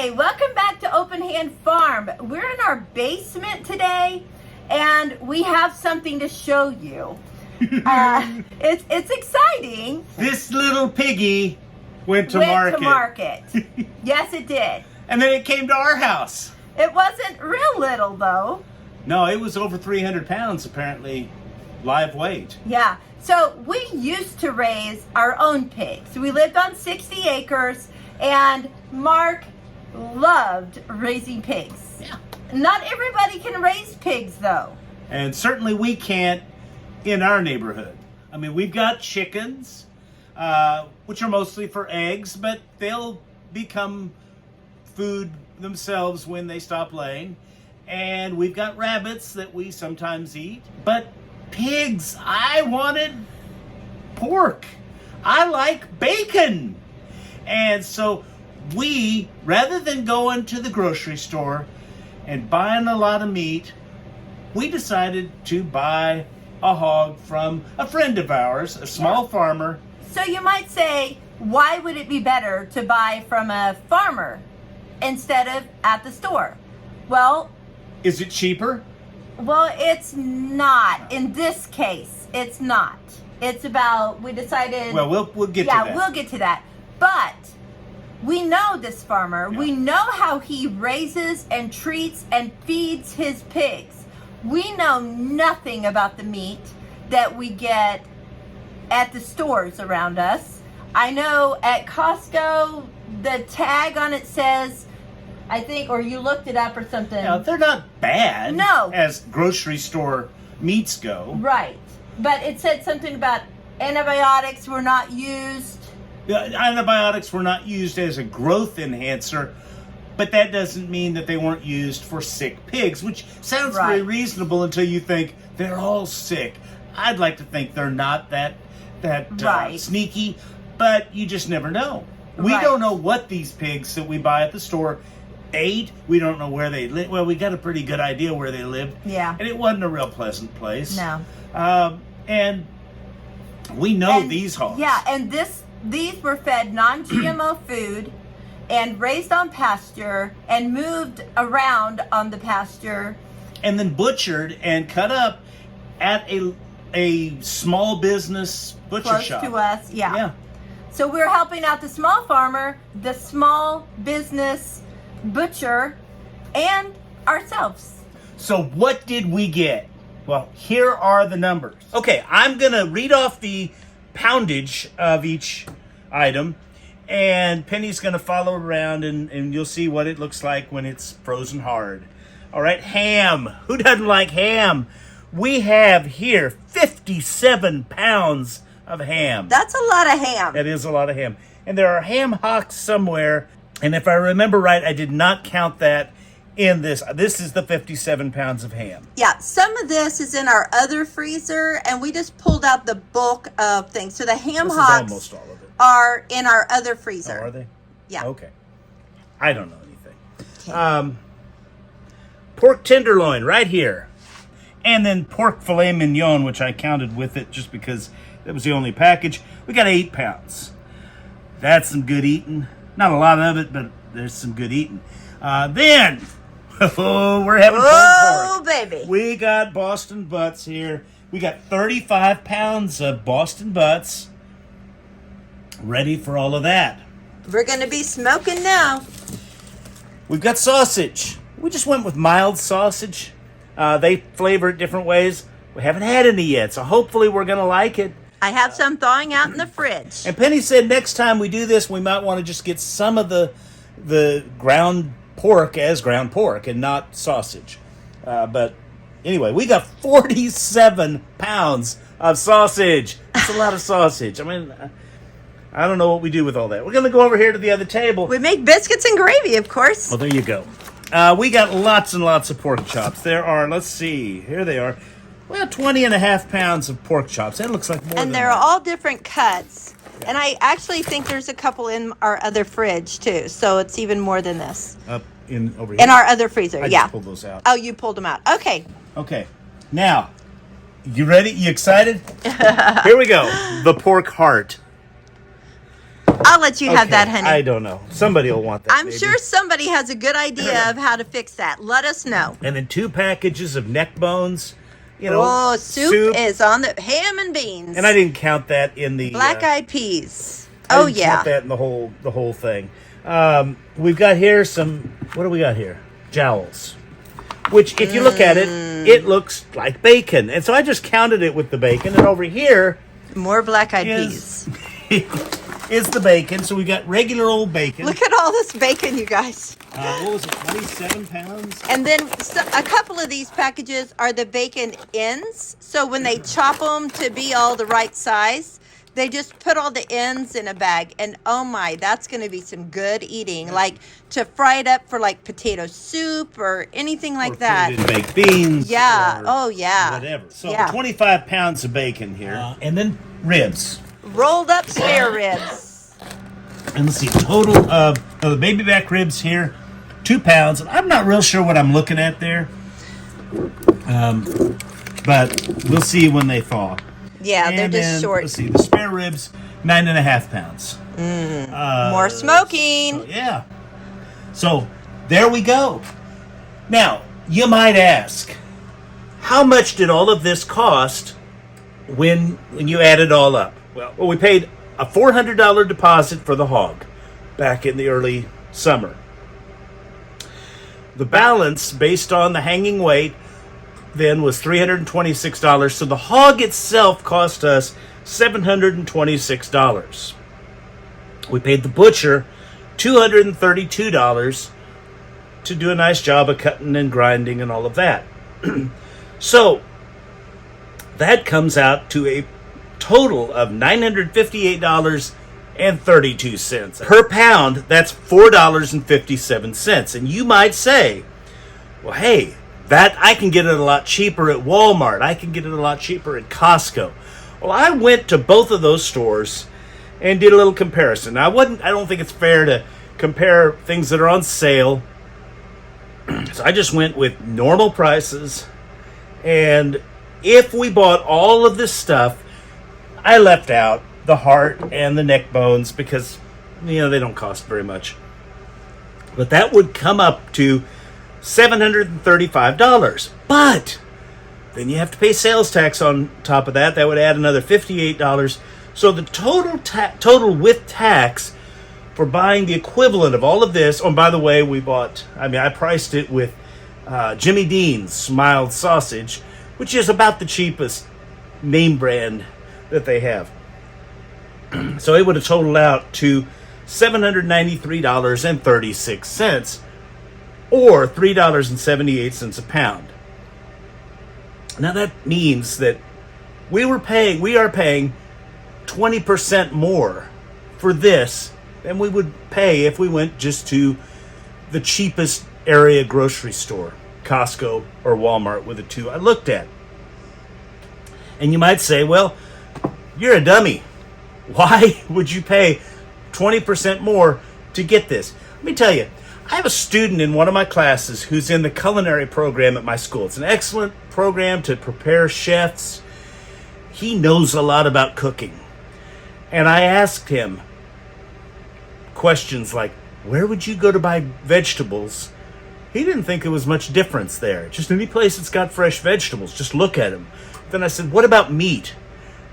Hi, welcome back to Open Hand Farm. We're in our basement today, and we have something to show you. It's exciting. This little piggy went to market. Yes, it did. And then it came to our house. It wasn't real little, though. No, it was over 300 pounds, apparently, live weight. Yeah. So we used to raise our own pigs. We lived on 60 acres, and Mark loved raising pigs. Yeah. Not everybody can raise pigs, though. And certainly we can't in our neighborhood. I mean, we've got chickens, which are mostly for eggs, but they'll become food themselves when they stop laying. And we've got rabbits that we sometimes eat. But pigs, I wanted pork. I like bacon. And so we, rather than going to the grocery store and buying a lot of meat, we decided to buy a hog from a friend of ours, a small farmer. So you might say, why would it be better to buy from a farmer instead of at the store? Well, is it cheaper? Well, it's not. In this case, it's not. It's about, we decided... Well, we'll get to that. Yeah, we'll get to that. But we know this farmer. Yeah. We know how he raises and treats and feeds his pigs. We know nothing about the meat that we get at the stores around us. I know at Costco, the tag on it says, I think, or you looked it up or something. No, they're not bad. No. As grocery store meats go. Right. But it said something about antibiotics were not used. Antibiotics were not used as a growth enhancer, but that doesn't mean that they weren't used for sick pigs, which sounds very reasonable until you think they're all sick. I'd like to think they're not that sneaky, but you just never know. We don't know what these pigs that we buy at the store ate. We don't know where they live. Well, we got a pretty good idea where they lived. Yeah. And it wasn't a real pleasant place. No. And we know these hogs. Yeah, and these were fed non-GMO food and raised on pasture and moved around on the pasture. And then butchered and cut up at a small business butcher shop. Close to us, yeah. So we're helping out the small farmer, the small business butcher, and ourselves. So what did we get? Well, here are the numbers. Okay, I'm going to read off the poundage of each item, and Penny's going to follow around, and you'll see what it looks like when it's frozen hard. All right, ham. Who doesn't like ham? We have here 57 pounds of ham. That's a lot of ham. That is a lot of ham. And there are ham hocks somewhere, and if I remember right, I did not count that in this. This is the 57 pounds of ham. Yeah, some of this is in our other freezer, and we just pulled out the bulk of things. So the ham hocks almost all of it. Are in our other freezer. Oh, are they? Yeah. Okay. I don't know anything. Okay. Pork tenderloin right here. And then pork filet mignon, which I counted with it just because that was the only package. We got 8 pounds. That's some good eating. Not a lot of it, but there's some good eating. Then, we're having pulled pork. Oh, baby. We got Boston butts here. We got 35 pounds of Boston butts. Ready for all of that. We're going to be smoking now. We've got sausage. We just went with mild sausage. They flavor it different ways. We haven't had any yet, so hopefully we're going to like it. I have some thawing out in the fridge. And Penny said next time we do this, we might want to just get some of the ground pork as ground pork and not sausage. But anyway, we got 47 pounds of sausage. That's a lot of sausage. I mean, I don't know what we do with all that. We're going to go over here to the other table. We make biscuits and gravy, of course. Well, there you go. We got lots and lots of pork chops. There are, let's see, here they are. Well, 20.5 pounds of pork chops. That looks like more and than they're that. all different cuts. Yeah. And I actually think there's a couple in our other fridge, too. So it's even more than this. Up in over here? In our other freezer, I just pulled those out. Oh, you pulled them out. Okay. Okay. Now, you ready? You excited? Here we go. The pork heart. I'll let you have that, honey. I don't know. Somebody will want that. I'm sure somebody has a good idea of how to fix that. Let us know. And then 2 packages of neck bones. You know, Oh, soup is on the ham and beans. And I didn't count that in the black-eyed peas. I didn't count that in the whole thing. We've got here some. What do we got here? Jowls. Which, if you look at it, it looks like bacon. And so I just counted it with the bacon. And over here, more black-eyed peas. Is the bacon. So we got regular old bacon. Look at all this bacon, you guys. What was it, 27 pounds? And then a couple of these packages are the bacon ends. So when they chop them to be all the right size, they just put all the ends in a bag. And oh my, that's going to be some good eating. Like to fry it up for like potato soup or anything like that. Put it in baked beans. Yeah. Oh yeah. Whatever. So 25 pounds of bacon here. And then ribs. Rolled up spare ribs. And let's see, total of the baby back ribs here, 2 pounds. I'm not real sure what I'm looking at there. But we'll see when they thaw. Yeah, they're just short. Let's see, the spare ribs, 9.5 pounds. More smoking. Yeah. So there we go. Now, you might ask, how much did all of this cost when you add it all up? Well, we paid a $400 deposit for the hog back in the early summer. The balance, based on the hanging weight, then was $326. So the hog itself cost us $726. We paid the butcher $232 to do a nice job of cutting and grinding and all of that. So that comes out to a total of $958.32 per pound. That's $4.57. And you might say, well, hey, that I can get it a lot cheaper at Walmart. I can get it a lot cheaper at Costco. Well, I went to both of those stores and did a little comparison. Now, I don't think it's fair to compare things that are on sale. So I just went with normal prices. And if we bought all of this stuff, I left out the heart and the neck bones because, they don't cost very much. But that would come up to $735. But then you have to pay sales tax on top of that. That would add another $58. So the total with tax for buying the equivalent of all of this. Oh, and by the way, I priced it with Jimmy Dean's mild sausage, which is about the cheapest name brand that they have. So it would have totaled out to $793.36, or $3.78 a pound. Now that means that we are paying 20% more for this than we would pay if we went just to the cheapest area grocery store, Costco or Walmart, were the two I looked at. And you might say, well, you're a dummy. Why would you pay 20% more to get this? Let me tell you, I have a student in one of my classes who's in the culinary program at my school. It's an excellent program to prepare chefs. He knows a lot about cooking. And I asked him questions like, where would you go to buy vegetables? He didn't think there was much difference there. Just any place that's got fresh vegetables, just look at them. Then I said, what about meat?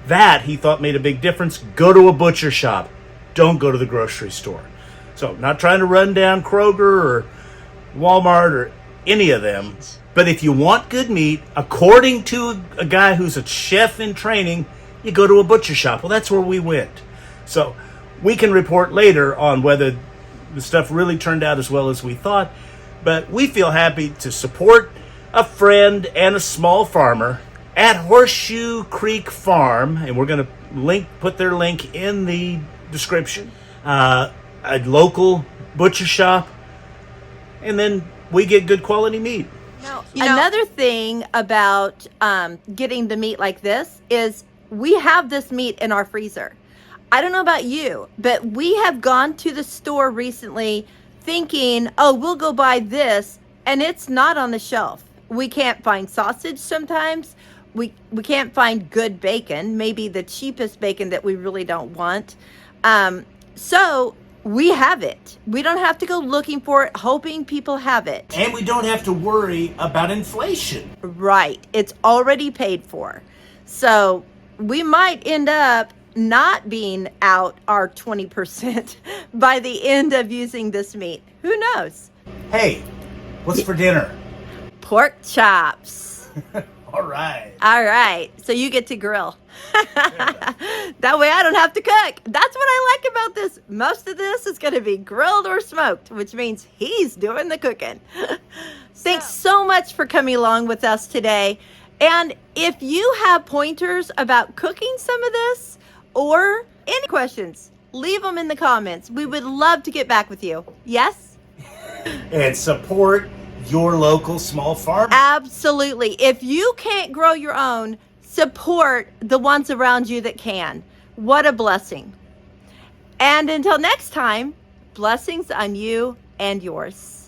That, he thought, made a big difference. Go to a butcher shop. Don't go to the grocery store. So, not trying to run down Kroger or Walmart or any of them. But if you want good meat, according to a guy who's a chef in training, you go to a butcher shop. Well, that's where we went. So, we can report later on whether the stuff really turned out as well as we thought. But we feel happy to support a friend and a small farmer at Horseshoe Creek Farm, and we're going to put their link in the description. A local butcher shop, and then we get good quality meat. Another thing about getting the meat like this is we have this meat in our freezer. I don't know about you, but we have gone to the store recently thinking, oh, we'll go buy this, and it's not on the shelf. We can't find sausage sometimes. We can't find good bacon, maybe the cheapest bacon that we really don't want. So we have it. We don't have to go looking for it, hoping people have it. And we don't have to worry about inflation. Right. It's already paid for. So we might end up not being out our 20% by the end of using this meat. Who knows? Hey, what's for dinner? Pork chops. All right. All right. So you get to grill. That way I don't have to cook. That's what I like about this. Most of this is going to be grilled or smoked, which means he's doing the cooking. Thanks so much for coming along with us today. And if you have pointers about cooking some of this or any questions, leave them in the comments. We would love to get back with you. Yes? And support your local small farmer. Absolutely. If you can't grow your own, support the ones around you that can. What a blessing. And until next time, blessings on you and yours.